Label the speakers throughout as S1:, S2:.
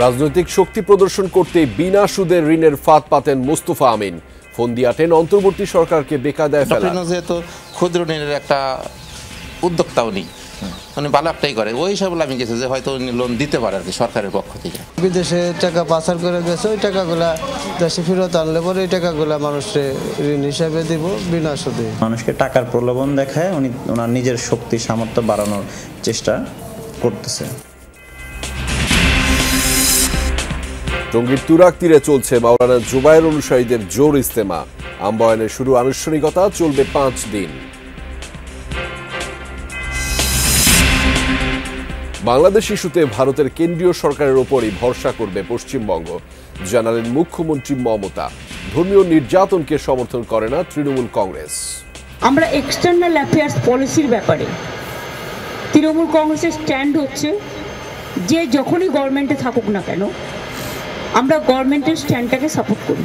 S1: রাজনৈতিক শক্তি প্রদর্শন করতে বিনা সুদের ঋণের ফাঁদ পাতেন মোস্তফা আমিন। ফোন দিয়ে আটেন অন্তর্বর্তী সরকারকে বেকায়দায় ফেলা।
S2: যেহেতু ক্ষুদ্র ঋণের একটা উদ্যোক্তাও নেই, মানে ভালো একটাই করে ওই হিসাবে আমি গেছি যে হয়তো লোন দিতে পারে আর কি সরকারের পক্ষ থেকে।
S3: বিদেশে টাকা পাচার করে গেছে, ওই টাকাগুলা দেশে ফেরত আনলে পরে ওই টাকাগুলা মানুষকে ঋণ হিসাবে দিব বিনা সুদে।
S4: মানুষকে টাকার প্রলোভন দেখায় উনি ওনার নিজের শক্তি সামর্থ্য বাড়ানোর চেষ্টা করতেছে।
S1: টঙ্গীর তুরাগ তীরে চলছে মাওলানা জুবায়ের অনুসারীদের জোর ইজতেমা। আম্বায়নের শুরু আনুষ্ঠানিকতা, চলবে 5 দিন। বাংলাদেশ ইস্যুতে ভারতের কেন্দ্রীয় সরকারের ওপরই ভরসা করবে পশ্চিমবঙ্গ, জানালেন মুখ্যমন্ত্রী মমতা। ধর্মীয় নির্যাতনকে সমর্থন করে না তৃণমূল কংগ্রেস।
S5: আমরা এক্সটার্নাল অ্যাফেয়ার্স পলিসির ব্যাপারে তৃণমূল কংগ্রেসের স্ট্যান্ড হচ্ছে যে যখনই গভর্নমেন্টে থাকুক না কেন আমরা গভর্নমেন্টের স্ট্যান্ডটাকে সাপোর্ট করি।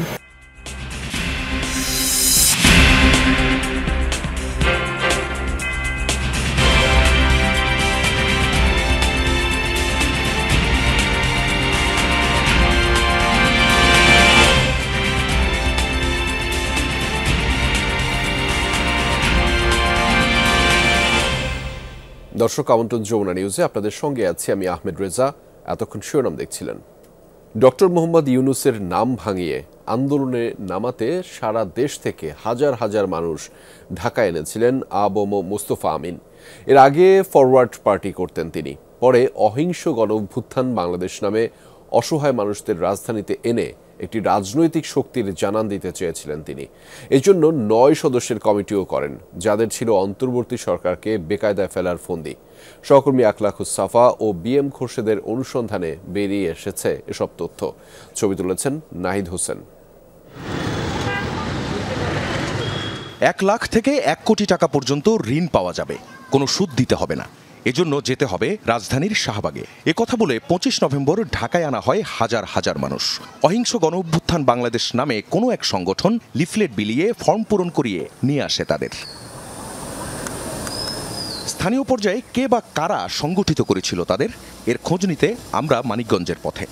S1: দর্শক, আমন্ত্রণ যমুনা নিউজে আপনাদের সঙ্গে আছি আমি আহমেদ রেজা। এতক্ষণ শিরোনাম দেখছিলেন। ডক্টর মোহাম্মদ ইউনূসের নাম ভাঙিয়ে আন্দোলনে নামাতে সারা দেশ থেকে হাজার হাজার মানুষ ঢাকা এনেছিলেন আবম মোস্তফা আমিন। এর আগে ফরওয়ার্ড পার্টি করতেন তিনি। পরে অহিংস গণঅভ্যুত্থান বাংলাদেশ নামে অসহায় মানুষদের রাজধানীতে এনে একটি রাজনৈতিক শক্তির জানান দিতে চেয়েছিলেন তিনি। এই জন্য 9 সদস্যের কমিটিও করেন, যাদের ছিল অন্তর্বর্তী সরকারকে বেকায়দায় ফেলার ফন্দি। সহকর্মী আকলাখুস সাফা ও বিএম খোরশেদের অনুসন্ধানে বেরিয়ে এসেছে এসব তথ্য। ছবি তুলেছেন নাহিদ হোসেন।
S6: 1 লাখ থেকে 1 কোটি টাকা পর্যন্ত ঋণ পাওয়া যাবে, কোনো সুদ দিতে হবে না। এজন্য যেতে হবে রাজধানীর শাহবাগে। কথা বলে 25 নভেম্বর ঢাকায় আনা হয় হাজার হাজার মানুষ। অহিংস গণঅভ্যুত্থান বাংলাদেশ নামে কোনো এক সংগঠন লিফলেট বিলিয়ে ফর্ম পূরণ করিয়ে নিয়ে আসে তাদের। স্থানীয় পর্যায়ে কে বা কারা সংগঠিত করেছিল তাদের, এর খোঁজ নিতে আমরা মানিকগঞ্জের পথে।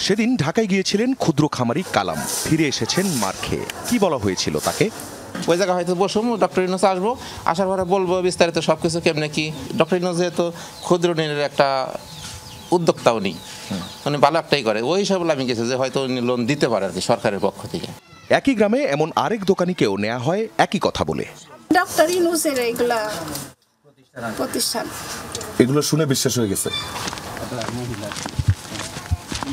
S6: সেদিন ঢাকায় গিয়েছিলেন ক্ষুদ্র খামারি কালাম, ফিরে এসেছেন মার খেয়ে। কি বলা হয়েছিল তাকে?
S2: ওই জায়গায় হয়তো বসবো, ডক্টর ইউনূস আসবো, আসার পরে বলবো বিস্তারিত সব কিছু কেমনে কি। ডক্টর ইউনূস যেহেতু ক্ষুদ্র ঋণের একটা উদ্যোক্তাও নেই, মানে ভালো একটাই করে ওই হিসাবে আমি গেছি যে হয়তো লোন দিতে পারে আর কি সরকারের পক্ষ থেকে।
S6: একই গ্রামে এমন আরেক দোকানিকেও নেওয়া হয় একই কথা বলে।
S7: ডক্টর ইউনূসের এইগুলা প্রতিষ্ঠান,
S6: এগুলো শুনে বিশ্বাস হয়ে গেছে।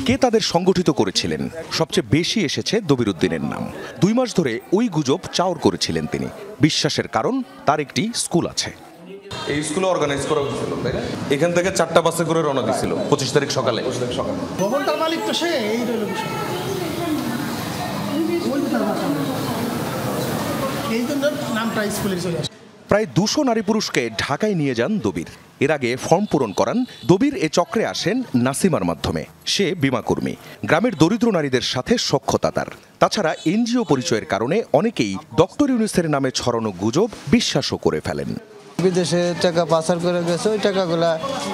S6: কে তাদের সংগঠিত করেছিলেন? সবচেয়ে বেশি এসেছে দবিরউদ্দিনের নাম। 2 মাস ধরে ওই গুজব চাউর করেছিলেন তিনি। বিশ্বাসের কারণ, তার একটি স্কুল আছে।
S8: এই স্কুলে অর্গানাইজ করা হয়েছিল, তাই না? এখান থেকে 4টা বাসে করে রওনা দিয়েছিল 25 তারিখ সকালে।
S9: ভবনটার মালিক তো সে, এই জন্য নামটা স্কুলে চলে আসে।
S6: প্রায় 200 নারী পুরুষকে ঢাকায় নিয়ে যান দবির। এর আগে ফর্ম পূরণ করান। দবির এ চক্রে আসেন নাসিমার মাধ্যমে। সে বীমাকর্মী। গ্রামের দরিদ্র নারীদের সাথে সখ্যতা তার। তাছাড়া এনজিও পরিচয়ের কারণে অনেকেই ডক্টর ইউনূসের নামে ছড়ানো গুজব বিশ্বাসও করে ফেলেন।
S3: বিদেশে টাকা পাচার করে গেছে, ওই টাকাগুলা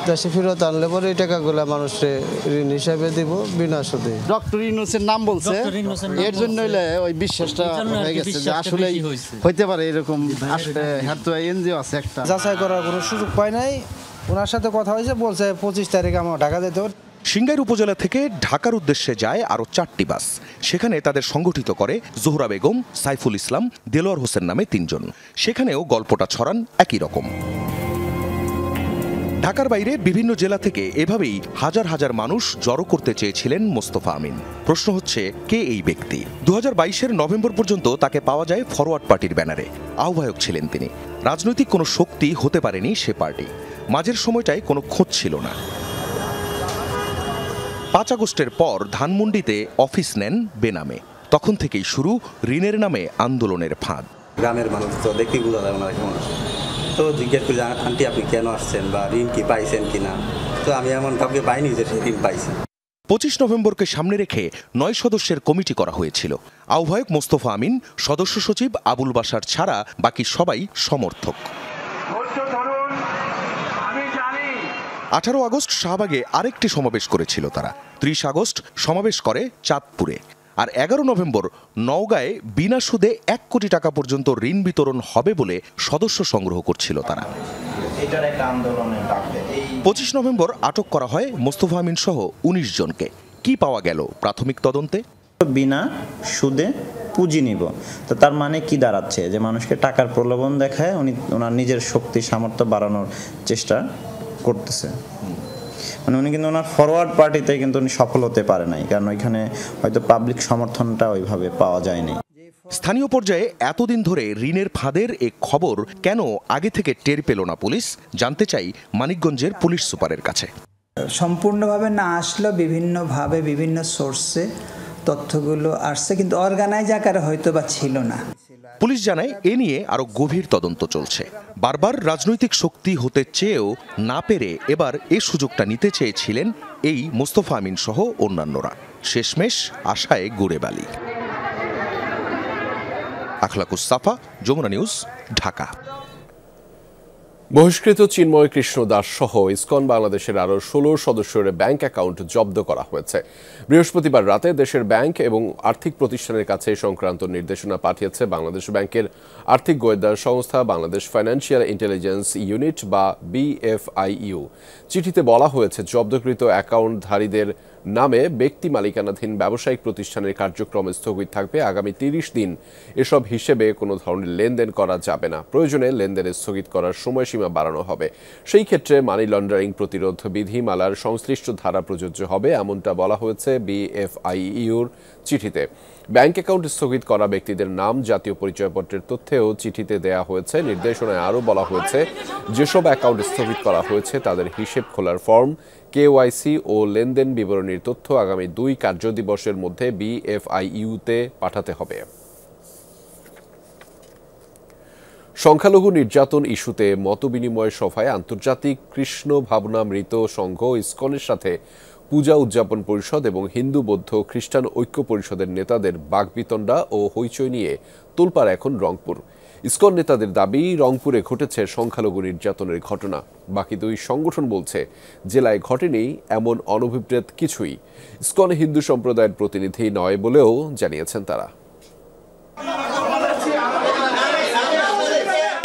S3: দেশে ফেরত আনলে পরে ওই টাকাগুলা মানুষকে ঋণ হিসাবে দিব বিনা সুদে।
S10: ডক্টর ইউনূসের নাম বলছে, এর জন্য ওই বিশ্বাসটা হয়ে গেছে যে আসলেই হইতে পারে এরকম। এনজিও আছে একটা,
S3: যাচাই করার কোনো সুযোগ পায় নাই। ওনার সাথে কথা হয়েছে, বলছে 25 তারিখে আমার ঢাকা যেতে।
S6: সিংগাইর উপজেলা থেকে ঢাকার উদ্দেশ্যে যায় আরও 4টি বাস। সেখানে তাদের সংগঠিত করে জোহরা বেগম, সাইফুল ইসলাম, দেলোয়ার হোসেন নামে 3 জন। সেখানেও গল্পটা ছড়ান একই রকম। ঢাকার বাইরে বিভিন্ন জেলা থেকে এভাবেই হাজার হাজার মানুষ জড়ো করতে চেয়েছিলেন মোস্তফা আমিন। প্রশ্ন হচ্ছে, কে এই ব্যক্তি? 2022-এর নভেম্বর পর্যন্ত তাকে পাওয়া যায় ফরওয়ার্ড পার্টির ব্যানারে। আহ্বায়ক ছিলেন তিনি। রাজনৈতিক কোনো শক্তি হতে পারেনি সে পার্টি। মাঝের সময়টায় কোনো খোঁজ ছিল না। 5 আগস্টের পর ধানমন্ডিতে অফিস নেন বেনামে। তখন থেকেই শুরু ঋণের নামে আন্দোলনের ফাঁদ।
S4: গ্রামের মানুষ তো দেখি বোঝা যায় ওনারা কেমন আসে, তো জিজ্ঞেস করি আন্টি আপনি কেন আসছেন বা ঋণ কি পাইছেন কিনা। তো আমি এমন কাউকে পাইনি যে সে ঋণ পাইছে।
S6: 25 নভেম্বরকে সামনে রেখে 9 সদস্যের কমিটি করা হয়েছিল। আহ্বায়ক মোস্তফা আমিন, সদস্য সচিব আবুল বাশার ছাড়া বাকি সবাই সমর্থক। 18 আগস্ট শাহবাগে আরেকটি সমাবেশ করেছিল তারা। 30 আগস্ট সমাবেশ করে চাঁদপুরে। আর 11 নভেম্বর নওগাঁয় বিনা সুদে 1 কোটি টাকা পর্যন্ত ঋণ বিতরণ হবে বলে সদস্য সংগ্রহ করছিল তারা। 25 নভেম্বর আটক করা হয় মোস্তফা আমিন সহ 19 জনকে। কি পাওয়া গেল প্রাথমিক তদন্তে?
S11: বিনা সুদে পুঁজি নিব, তো তার মানে কি দাঁড়াচ্ছে যে মানুষকে টাকার প্রলোভন দেখায় উনি ওনার নিজের শক্তি সামর্থ্য বাড়ানোর চেষ্টা করতেছে। মানে উনি কিন্তু ওনার ফরওয়ার্ড পার্টিতে কিন্তু উনি সফল হতে পারে নাই, কারণ ওইখানে হয়তো পাবলিক সমর্থনটা ওইভাবে পাওয়া যায়নি।
S6: স্থানীয় পর্যায়ে এতদিন ধরে ঋণের ফাঁদের এ খবর কেন আগে থেকে টের পেল না পুলিশ, জানতে চাই মানিকগঞ্জের পুলিশ সুপারের কাছে।
S12: সম্পূর্ণভাবে না আসলেও বিভিন্নভাবে বিভিন্ন সোর্সে তথ্যগুলো আসছে, কিন্তু অর্গানাইজ আকারে হয়তো বা ছিল না।
S6: পুলিশ জানায় এ নিয়ে আরো গভীর তদন্ত চলছে। বারবার রাজনৈতিক শক্তি হতে চেয়েও না পেরে এবার এ সুযোগটা নিতে চেয়েছিলেন এই মোস্তফা আমিন সহ অন্যান্যরা। শেষমেশ আশায় গুড়ে বালি। আখলাকুস সাফা, যমুনা নিউজ, ঢাকা।
S1: বহিষ্কৃত চিন্ময় কৃষ্ণ দাস সহ ইসকন বাংলাদেশের আরও 16 সদস্যের ব্যাংক অ্যাকাউন্ট জব্দ করা হয়েছে। বৃহস্পতিবার রাতে দেশের ব্যাংক এবং আর্থিক প্রতিষ্ঠানের কাছে সংক্রান্ত নির্দেশনা পাঠিয়েছে বাংলাদেশ ব্যাংকের আর্থিক গোয়েন্দা সংস্থা বাংলাদেশ ফাইন্যান্সিয়াল ইন্টেলিজেন্স ইউনিট বা BFIU। চিঠিতে বলা হয়েছে জব্দকৃত অ্যাকাউন্টধারীদের নামে ব্যক্তি মালিকানাধীন ব্যবসায়িক প্রতিষ্ঠানের কার্যক্রম স্থগিত থাকবে। আগামী 30 দিন এসব হিসেবে কোনো ধরনের লেনদেন করা যাবে না। প্রয়োজনে লেনদেন স্থগিত করার সময়সীমা বাড়ানো হবে। সেই ক্ষেত্রে মানি লন্ডারিং প্রতিরোধ বিধিমালার সংশ্লিষ্ট ধারা প্রযোজ্য হবে, এমনটা বলা হয়েছে BFIUর চিঠিতে। ব্যাংক অ্যাকাউন্ট স্থগিত করা ব্যক্তিদের নাম, জাতীয় পরিচয়পত্রের তথ্যেও চিঠিতে দেয়া হয়েছে। নির্দেশনায় আরও বলা হয়েছে যেসব অ্যাকাউন্ট স্থগিত করা হয়েছে তাদের হিসেব খোলার ফর্ম, KYC ও লেনদেন বিবরণীর তথ্য আগামী 2 কার্যদিবসের মধ্যে BFIU-তে পাঠাতে হবে। সংখ্যালঘু নির্যাতন ইস্যুতে মতবিনিময় সভায় আন্তর্জাতিক কৃষ্ণ ভাবনা মৃত সংঘ ইসকনের সাথে পূজা উদযাপন পরিষদ এবং হিন্দু বৌদ্ধ খ্রিস্টান ঐক্য পরিষদের নেতাদের বাগবিতণ্ডা ও হইচই নিয়ে তোলপাড় এখন রংপুর। ইসকন নেতাদের দাবি, রংপুরে ঘটেছে সংখ্যালঘু নির্যাতনের ঘটনা। বাকি 2 সংগঠন বলছে জেলায় ঘটেনি এমন অনভিপ্রেত কিছুই। ইসকন হিন্দু সম্প্রদায়ের প্রতিনিধি নয় বলেও জানিয়েছেন তারা।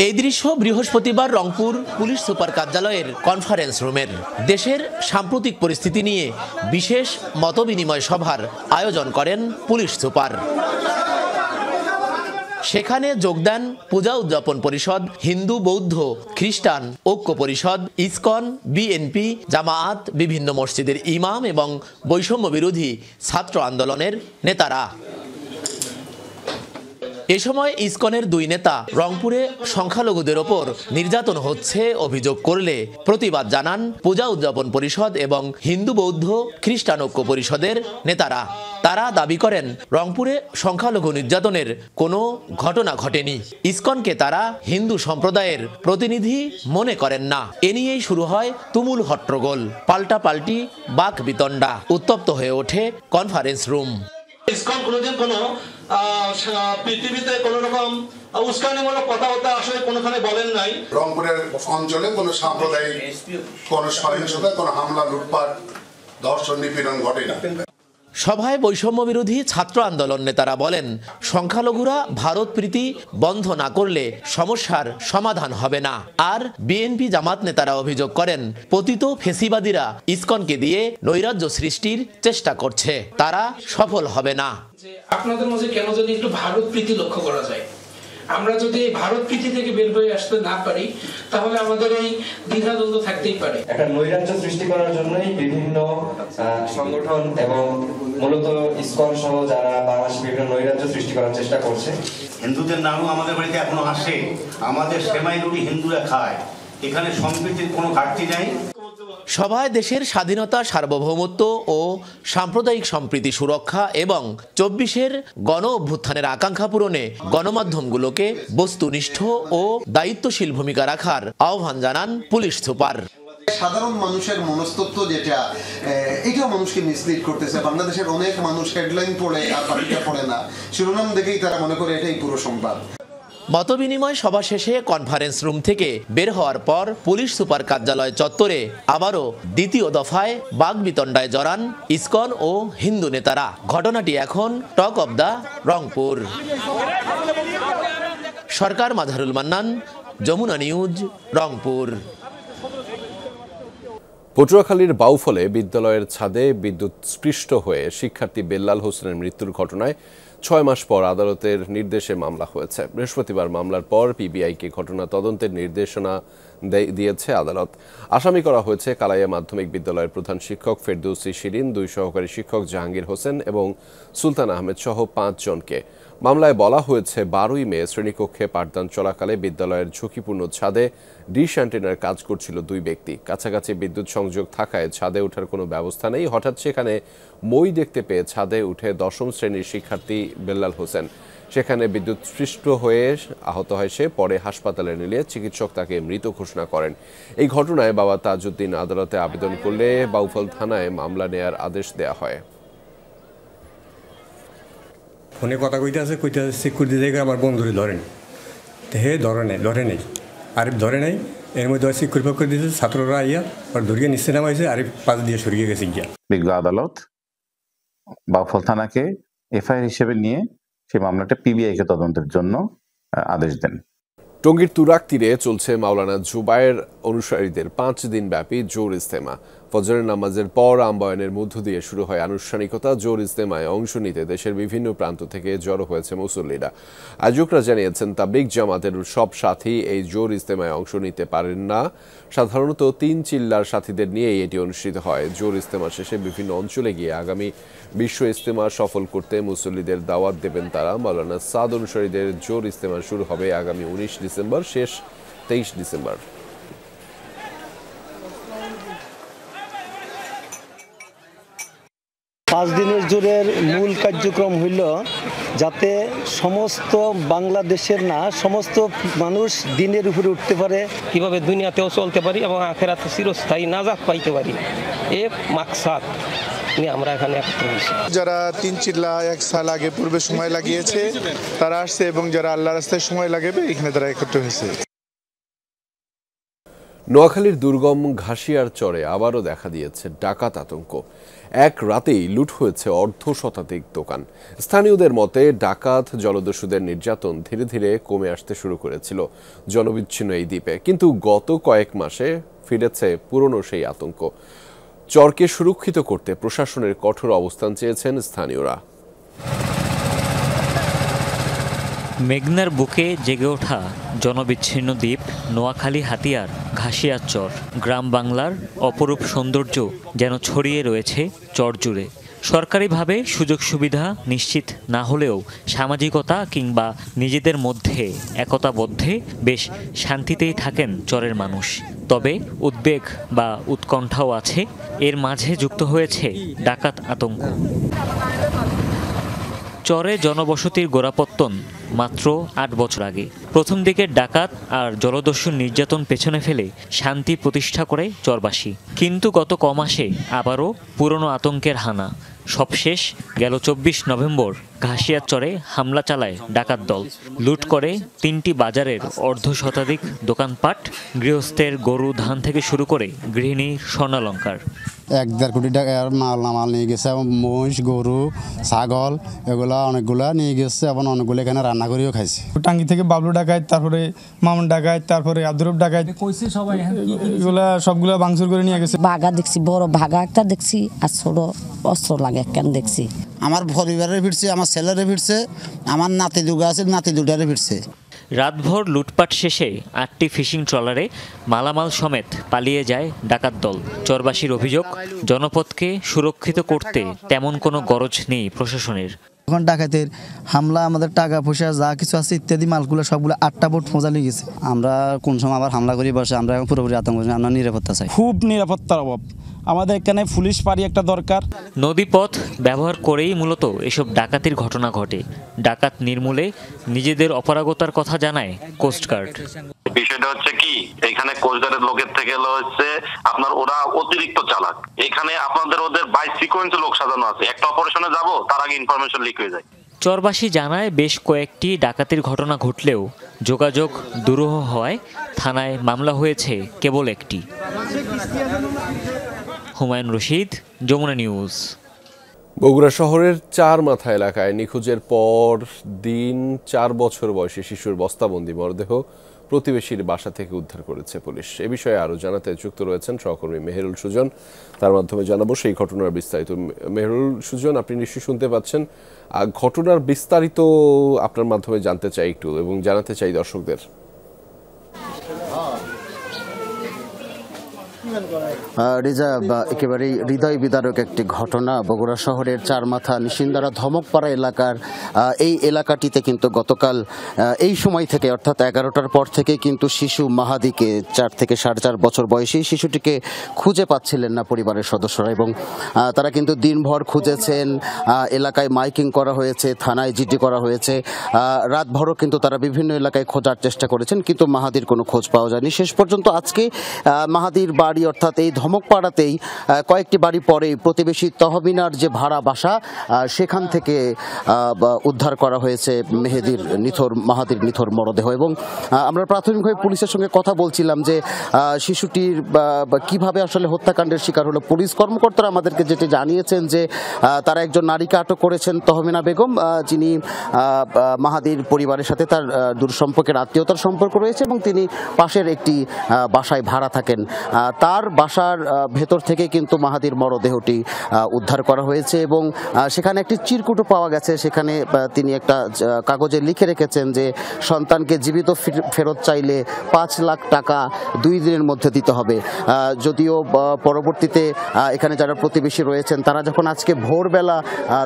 S13: এই দৃশ্য বৃহস্পতিবার রংপুর পুলিশ সুপার কার্যালয়ের কনফারেন্স রুমের। দেশের সাম্প্রতিক পরিস্থিতি নিয়ে বিশেষ মতবিনিময় সভার আয়োজন করেন পুলিশ সুপার। সেখানে যোগ দেন পূজা উদযাপন পরিষদ, হিন্দু বৌদ্ধ খ্রিস্টান ঐক্য পরিষদ, ইসকন, BNP, জামায়াত, বিভিন্ন মসজিদের ইমাম এবং বৈষম্য বিরোধী ছাত্র আন্দোলনের নেতারা। এ সময় ইসকনের 2 নেতা রংপুরে সংখ্যালঘুদের ওপর নির্যাতন হচ্ছে অভিযোগ করলে প্রতিবাদ জানান পূজা উদযাপন পরিষদ এবং হিন্দু বৌদ্ধ খ্রিস্টান ঐক্য পরিষদের নেতারা। তারা দাবি করেন রংপুরে সংখ্যালঘু নির্যাতনের কোনো ঘটনা ঘটেনি। ইসকনকে তারা হিন্দু সম্প্রদায়ের প্রতিনিধি মনে করেন না। এ নিয়েই শুরু হয় তুমুল হট্টগোল, পাল্টাপাল্টি, বাকবিতণ্ডা। উত্তপ্ত হয়ে ওঠে কনফারেন্স রুম।
S14: ইসকন কোনোদিন কোনো পৃথিবীতে কোনো রকম উস্কানিমূলক কথাবার্তা আসলে কোনোখানে বলেন নাই।
S15: রংপুরের অঞ্চলে কোনো সাম্প্রদায়িক কোনো সহিংসতা, কোনো হামলা, লুটপাট, ধর্ষণ, নিপীড়ন ঘটে না।
S13: সভায় বৈষম্য বিরোধী ছাত্র আন্দোলন নেতারা বলেন সংখ্যালঘুরা ভারত প্রীতি বন্ধ না করলে সমস্যার সমাধান হবে না। আর BNP জামাত নেতারা অভিযোগ করেন পতিত ফেসিবাদীরা ইসকনকে দিয়ে নৈরাজ্য সৃষ্টির চেষ্টা করছে, তারা সফল হবে না।
S16: আপনাদের মধ্যে কেন যদি একটু ভারত প্রীতি লক্ষ্য করা যায়, আমরা যদি ভারত প্রীতি থেকে বের হয়ে আসতে না পারি তাহলে আমাদের এই দ্বিধাদ্বন্দ্ব থাকতেই পারে।
S17: একটা নৈরাজ্য সৃষ্টি করার জন্যই বিভিন্ন সংগঠন এবং মূলত ইসকন সহ যারা বাংলাদেশে বিভিন্ন নৈরাজ্য সৃষ্টি করার চেষ্টা করছে।
S18: হিন্দুদের নামও আমাদের বাড়িতে এখনো আসে, আমাদের সেমাই রুটি হিন্দুরা খায়, এখানে সম্প্রীতির কোনো ঘাটতি নাই।
S13: সভায় দেশের স্বাধীনতা, সার্বভৌমত্ব ও সাম্প্রদায়িক সম্প্রীতি সুরক্ষা এবং 24-এর গণ অভ্যুত্থানের আকাঙ্ক্ষা পূরণে গণমাধ্যমগুলোকে বস্তুনিষ্ঠ ও দায়িত্বশীল ভূমিকা রাখার আহ্বান জানান পুলিশ সুপার।
S19: সাধারণ মানুষের মনস্তত্ত্ব যেটা, এটা মানুষকে মিসলিড করতেছে। বাংলাদেশের অনেক মানুষ হেডলাইন পড়ে আর বাকিটা পড়ে না, শিরোনাম দেখেই তারা মনে করে এটাই পুরো সংবাদ।
S13: মতবিনিময় সভা শেষে কনফারেন্স রুম থেকে বের হওয়ার পর পুলিশ সুপার কার্যালয় চত্বরে আবারও দ্বিতীয় দফায় বাগবিতণ্ডায় জড়ান ইসকন ও হিন্দু নেতারা। ঘটনাটি এখন talk of the Rangpur. Sarkar Majharul Mannan, Jamuna news, Rangpur.
S1: পটুয়াখালীর বাউফলে বিদ্যালয়ের ছাদে বিদ্যুৎ স্পৃষ্ট হয়ে শিক্ষার্থী বেল্লাল হোসেনের মৃত্যুর ঘটনায় 6 মাস পর আদালতের নির্দেশে মামলা হয়েছে। বৃহস্পতিবার মামলার পর পিবিআইকে ঘটনা তদন্তের নির্দেশনা দিয়েছে আদালত। আসামি করা হয়েছে কালাইয়া মাধ্যমিক বিদ্যালয়ের প্রধান শিক্ষক ফেরদৌসী শিরিন, 2 সহকারী শিক্ষক জাহাঙ্গীর হোসেন এবং সুলতান আহমেদ সহ 5 জনকে। মামলায় বলা হয়েছে 12ই মে শ্রেণীকক্ষে পাঠদান চলাকালে বিদ্যালয়ের ঝুঁকিপূর্ণ ছাদে ডিশ অ্যান্টেনার কাজ করছিল 2 ব্যক্তি। কাছাকাছি বিদ্যুৎ সংযোগ থাকায় ছাদে ওঠার কোনো ব্যবস্থা নেই। হঠাৎ সেখানে মই দেখতে পেয়ে ছাদে উঠে 10ম শ্রেণীর শিক্ষার্থী বেল্লাল হোসেন। সেখানে বিদ্যুৎ স্পৃষ্ট হয়ে আহত হয় সে। পরে হাসপাতালে নিলে চিকিৎসক তাকে মৃত ঘোষণা করেন। এই ঘটনায় বাবা তাজউদ্দিন আদালতে আবেদন করলে বাউফল থানায় মামলা নেয়ার আদেশ দেওয়া হয়।
S20: ফোনে কথা কইতে সিকিউরিটি থেকে আমার বন্ধুরে ধরেন, হে ধরে নেই আরিফ ধরে নেই। এর মধ্যে সিকিউরিটি পক্ষ দিয়েছে, ছাত্ররা আইয়া আর ধরিয়ে নিচে নামাইছে, আরিফ পাশ দিয়ে সরিয়ে গেছে গিয়া।
S21: বিজ্ঞ আদালত বাউফল থানাকে এফআইআর হিসেবে নিয়ে সেই মামলাটা পিবিআইকে তদন্তের জন্য আদেশ দেন।
S1: টঙ্গীর তুরাগ তীরে চলছে মাওলানা জুবায়ের অনুসারীদের 5 দিন ব্যাপী জোর ইজতেমা। ফজরের নামাজের পর আমবায়নের মধ্য দিয়ে শুরু হয় আনুষ্ঠানিকতা। জোর ইজতেমায় অংশ নিতে দেশের বিভিন্ন প্রান্ত থেকে জড়ো হয়েছে মুসল্লিরা। আয়োজকরা জানিয়েছেন তাবলিগ জামাতের সব সাথী এই জোর ইজতেমায় অংশ নিতে পারেন না। সাধারণত 3 চিল্লার সাথীদের নিয়েই এটি অনুষ্ঠিত হয়। জোর ইজতেমা শেষে বিভিন্ন অঞ্চলে গিয়ে আগামী বিশ্ব ইজতেমা সফল করতে মুসল্লিদের দাওয়াত দেবেন তারা। মাওলানা সাদ অনুসারীদের জোর ইজতেমা শুরু হবে আগামী 19 ডিসেম্বর, শেষ 23 ডিসেম্বর।
S22: পাঁচ দিনের জোরের মূল কার্যক্রম হইল যাতে সমস্ত বাংলাদেশের না সমস্ত মানুষ দিনের উপরে উঠতে পারে,
S23: কিভাবে দুনিয়াতেও চলতে পারি এবং আখেরাতে চিরস্থায়ী নাজাত পাইতে পারি, এই মাকসাদ নিয়ে আমরা এখানে একত্র হয়েছি।
S24: যারা 3 চিল্লা 1 সাল আগে পূর্বে সময় লাগিয়েছে তারা আসছে এবং যারা আল্লাহর রাস্তায় সময় লাগাবে এখানে তারা একত্র হয়েছে।
S1: নোয়াখালীর দুর্গম ঘাসিয়ার চরে আবারও দেখা দিয়েছে ডাকাত আতঙ্ক। এক রাতেই লুট হয়েছে 1/2 শতাধিক দোকান। স্থানীয়দের মতে ডাকাত জলদস্যুদের নির্যাতন ধীরে ধীরে কমে আসতে শুরু করেছিল জনবিচ্ছিন্ন এই দ্বীপে, কিন্তু গত কয়েক মাসে ফিরেছে পুরনো সেই আতঙ্ক। চরকে সুরক্ষিত করতে প্রশাসনের কঠোর অবস্থান চেয়েছেন স্থানীয়রা।
S25: মেঘনার বুকে জেগে ওঠা জনবিচ্ছিন্ন দ্বীপ নোয়াখালী হাতিয়ার ঘাসিয়ার চর। গ্রাম বাংলার অপরূপ সৌন্দর্য যেন ছড়িয়ে রয়েছে চর জুড়ে। সরকারিভাবে সুযোগ সুবিধা নিশ্চিত না হলেও সামাজিকতা কিংবা নিজেদের মধ্যে একতাবদ্ধে বেশ শান্তিতেই থাকেন চরের মানুষ। তবে উদ্বেগ বা উৎকণ্ঠাও আছে। এর মাঝে যুক্ত হয়েছে ডাকাত আতঙ্ক। চরে জনবসতির গোড়াপত্তন মাত্র 8 বছর আগে। প্রথম দিকে ডাকাত আর জলদস্যুর নির্যাতন পেছনে ফেলে শান্তি প্রতিষ্ঠা করে চরবাসী, কিন্তু গত কমাসে আবারও পুরনো আতঙ্কের হানা। সবশেষ গেল 24 নভেম্বর ঘাসিয়ার চরে হামলা চালায় ডাকাত দল। লুট করে 3টি বাজারের 1/2 শতাধিক দোকানপাট, গৃহস্থের গরু ধান থেকে শুরু করে গৃহিণীর স্বর্ণালঙ্কার।
S10: 1-1.5 কোটি টাকার মাল নিয়ে গেছে এবং মহিষ, গরু, ছাগল এগুলা অনেকগুলা নিয়ে গেছে এবং অনেকগুলো এখানে রান্না করেও খাইছে।
S26: টাঙ্গি থেকে বাবলু ডাকাত, তারপরে মামুন ডাকাত, তারপরে আব্দুরব ডাকাত এগুলা সবগুলা ভাঙচুর করে নিয়ে গেছে।
S27: বাঘা দেখছি, বড় ভাগা একটা দেখছি আর ছোট অস্ত্র লাগে কেন দেখছি।
S28: আমার পরিবারের ফিরছে, আমার ছেলেরে ফিরছে, আমার নাতি দুগা আছে, নাতি দুটারে ফিরছে।
S25: রাতভর লুটপাট শেষে 8টি ফিশিং ট্রলারে মালামাল সমেত পালিয়ে যায় ডাকাত দল। চরবাসীর অভিযোগ, জনপদকে সুরক্ষিত করতে তেমন কোনো গরজ নেই প্রশাসনের।
S10: এখন ডাকাতের হামলা আমাদের টাকা পয়সা যা কিছু আছে ইত্যাদি মালগুলো সবগুলো 8টা বোট মজা লেগে গেছে। আমরা কোন সময় আবার হামলা করি বসে, আমরা এখন পুরোপুরি আতঙ্ক, আমরা নিরাপত্তা চাই।
S26: খুব নিরাপত্তার অভাব, আমাদের এখানে পুলিশ পাড়ি একটা দরকার।
S25: নদীপথ ব্যবহার করেই মূলত এসব ডাকাতির ঘটনা ঘটে। ডাকাত নির্মূলে নিজেদের অপারগতার কথা জানায় কোস্টগার্ড।
S29: বিষয়টা হচ্ছে কি, এখানে কোস্টগার্ডের লোকের থেকে হচ্ছে আপনার ওরা অতিরিক্ত চালাক। এখানে আপনাদের ওদের বাই সিকোয়েন্সে লোক সাজানো আছে, একটা অপারেশনে যাব তার আগে ইনফরমেশন লিক হয়ে যায়।
S25: চরবাসী জানায় বেশ কয়েকটি ডাকাতির ঘটনা ঘটলেও যোগাযোগ দুরূহ হওয়ায় থানায় মামলা হয়েছে কেবল একটি। হুমায়ুন রশিদ, যমুনা নিউজ।
S1: বগুড়া শহরের চারমাথা এলাকায় নিখোঁজের পর দিন 4 বছর বয়সী শিশুর বস্তাবন্দি মরদেহ প্রতিবেশীর বাসা থেকে উদ্ধার করেছে পুলিশ। এ বিষয়ে আরও জানাতে যুক্ত রয়েছেন সহকর্মী মেহেরুল সুজন। তার মাধ্যমে জানাবো সেই ঘটনার বিস্তারিত। মেহেরুল সুজন, আপনি নিশ্চয়ই শুনতে পাচ্ছেন। ঘটনার বিস্তারিত আপনার মাধ্যমে জানতে চাই একটু, এবং জানাতে চাই দর্শকদের।
S2: রিজা, একেবারেই হৃদয় বিদারক একটি ঘটনা। বগুড়া শহরের চারমাথা নিশিন্দারা ধমকপাড়া এলাকার এই এলাকাটিতে কিন্তু গতকাল এই সময় থেকে অর্থাৎ 11টার পর থেকে কিন্তু শিশু মাহাদিকে 4 থেকে 4.5 বছর বয়সী শিশুটিকে খুঁজে পাচ্ছিলেন না পরিবারের সদস্যরা, এবং তারা কিন্তু দিনভর খুঁজেছেন। এলাকায় মাইকিং করা হয়েছে, থানায় জিডি করা হয়েছে, রাতভরও কিন্তু তারা বিভিন্ন এলাকায় খোঁজার চেষ্টা করেছেন, কিন্তু মাহাদির কোনো খোঁজ পাওয়া যায়নি। শেষ পর্যন্ত আজকে মাহাদির বাড়ি অর্থাৎ এই ধমকপাড়াতেই কয়েকটি বাড়ি পরে প্রতিবেশী তহমিনার যে ভাড়া বাসা সেখান থেকে উদ্ধার করা হয়েছে মাহাদির নিথর মরদেহ। এবং আমরা প্রাথমিকভাবে পুলিশের সঙ্গে কথা বলছিলাম যে শিশুটির কিভাবে আসলে হত্যাকাণ্ডের শিকার হলো। পুলিশ কর্মকর্তারা আমাদেরকে যেটি জানিয়েছেন যে তারা একজন নারীকে আটক করেছেন, তহমিনা বেগম, যিনি মাহাদির পরিবারের সাথে তার দূরসম্পর্কের আত্মীয়তার সম্পর্ক রয়েছে এবং তিনি পাশের একটি বাসায় ভাড়া থাকেন। তার বাসার ভেতর থেকে কিন্তু মাহাদির মরদেহটি উদ্ধার করা হয়েছে এবং সেখানে একটি চিরকুটও পাওয়া গেছে। সেখানে তিনি একটা কাগজে লিখে রেখেছেন যে সন্তানকে জীবিত ফেরত চাইলে 5 লাখ টাকা 2 দিনের মধ্যে দিতে হবে। যদিও পরবর্তীতে এখানে যারা প্রতিবেশী রয়েছেন তারা যখন আজকে ভোরবেলা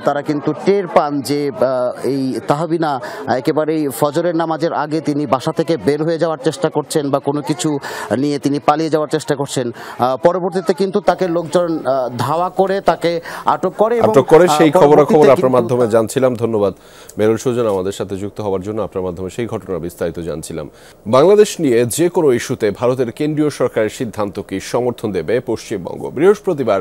S2: তারা কিন্তু টের পান যে এই তাহবিনা একেবারেই ফজরের নামাজের আগে তিনি বাসা থেকে বের হয়ে যাওয়ার চেষ্টা করছেন বা কোনো কিছু নিয়ে তিনি পালিয়ে যাওয়ার চেষ্টা করছেন। পরবর্তীতে কিন্তু তাকে লোকজন ধাওয়া করে তাকে আটক করে
S1: সেই খবরাখবর আপনার মাধ্যমে জানছিলাম। ধন্যবাদ মেহেরুল সুজন আমাদের সাথে যুক্ত হওয়ার জন্য। আপনার মাধ্যমে সেই ঘটনার বিস্তারিত জানছিলাম। বাংলাদেশ নিয়ে যে কোনো ইস্যুতে ভারতের কেন্দ্রীয় সরকারের সিদ্ধান্তকে সমর্থন দেবে পশ্চিমবঙ্গ। বৃহস্পতিবার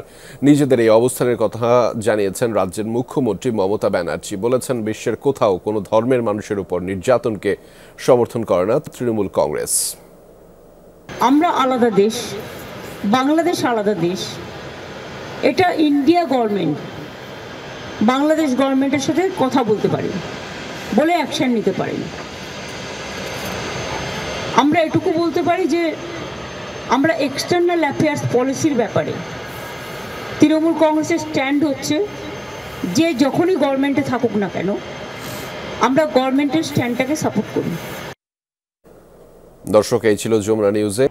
S1: নিজেদের এই অবস্থানের কথা জানিয়েছেন রাজ্যের মুখ্যমন্ত্রী মমতা ব্যানার্জি। বলেছেন, বিশ্বের কোথাও কোনো ধর্মের মানুষের উপর নির্যাতনকে সমর্থন করে না তৃণমূল কংগ্রেস।
S3: আমরা আলাদা দেশ, বাংলাদেশ আলাদা দেশ। এটা ইন্ডিয়া গভর্নমেন্ট বাংলাদেশ গভর্নমেন্টের সাথে কথা বলতে পারে, বলে অ্যাকশন নিতে পারে। আমরা এটুকু বলতে পারি যে আমরা এক্সটার্নাল অ্যাফেয়ার্স পলিসির ব্যাপারে তৃণমূল কংগ্রেসের স্ট্যান্ড হচ্ছে যে যখনই গভর্নমেন্টে থাকুক না কেন আমরা গভর্নমেন্টের স্ট্যান্ডটাকে সাপোর্ট করি।
S1: দর্শক, এই ছিল যমুনা নিউজে।